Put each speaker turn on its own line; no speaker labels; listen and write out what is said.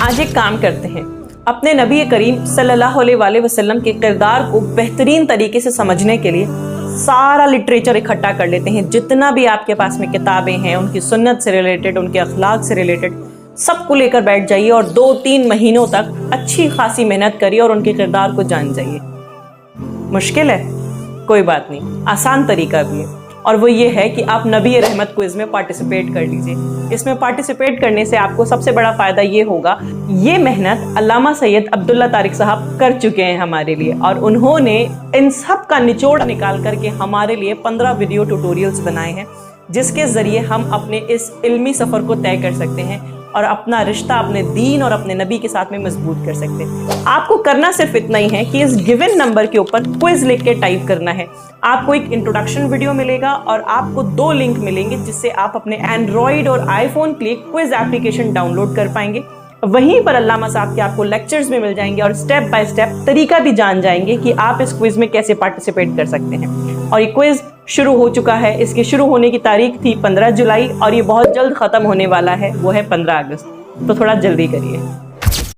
آج ایک کام کرتے ہیں، اپنے نبی کریم صلی اللہ علیہ وسلم کے کردار کو بہترین طریقے سے سمجھنے کے لیے سارا لٹریچر اکٹھا کر لیتے ہیں، جتنا بھی آپ کے پاس میں کتابیں ہیں، ان کی سنت سے ریلیٹڈ، ان کے اخلاق سے ریلیٹڈ، سب کو لے کر بیٹھ جائیے اور 2-3 مہینوں تک اچھی خاصی محنت کریے اور ان کے کردار کو جان جائیے۔ مشکل ہے؟ کوئی بات نہیں، آسان طریقہ بھی ہے، اور وہ یہ ہے کہ آپ نبی رحمت کو اس میں پارٹیسپیٹ کر لیجئے۔ اس میں پارٹیسپیٹ کرنے سے آپ کو سب سے بڑا فائدہ یہ ہوگا، یہ محنت علامہ سید عبداللہ طارق صاحب کر چکے ہیں ہمارے لیے، اور انہوں نے ان سب کا نچوڑ نکال کر کے ہمارے لیے 15 ویڈیو ٹیوٹوریلز بنائے ہیں، جس کے ذریعے ہم اپنے اس علمی سفر کو طے کر سکتے ہیں اور اپنا رشتہ اپنے دین اور اپنے نبی کے ساتھ میں مضبوط کر سکتے ہیں۔ آپ کو کرنا صرف اتنا ہی ہے کہ اس گیون نمبر کے اوپر کوئز لکھ کے ٹائپ کرنا ہے۔ آپ کو ایک انٹروڈکشن ویڈیو ملے گا اور آپ کو 2 لنک ملیں گے، جس سے آپ اپنے اینڈرائیڈ اور آئی فون کے لیے کوئز ایپلیکیشن ڈاؤن لوڈ کر پائیں گے۔ وہیں پر علامہ صاحب کے آپ کو لیکچرز بھی مل جائیں گے اور سٹیپ بائی سٹیپ طریقہ بھی جان جائیں گے کہ آپ اس کوئز میں کیسے پارٹیسپیٹ کر سکتے ہیں۔ اور یہ کوئز شروع ہو چکا ہے، اس کے شروع ہونے کی تاریخ تھی 15 جولائی اور یہ بہت جلد ختم ہونے والا ہے، وہ ہے 15 اگست، تو تھوڑا جلدی کریے۔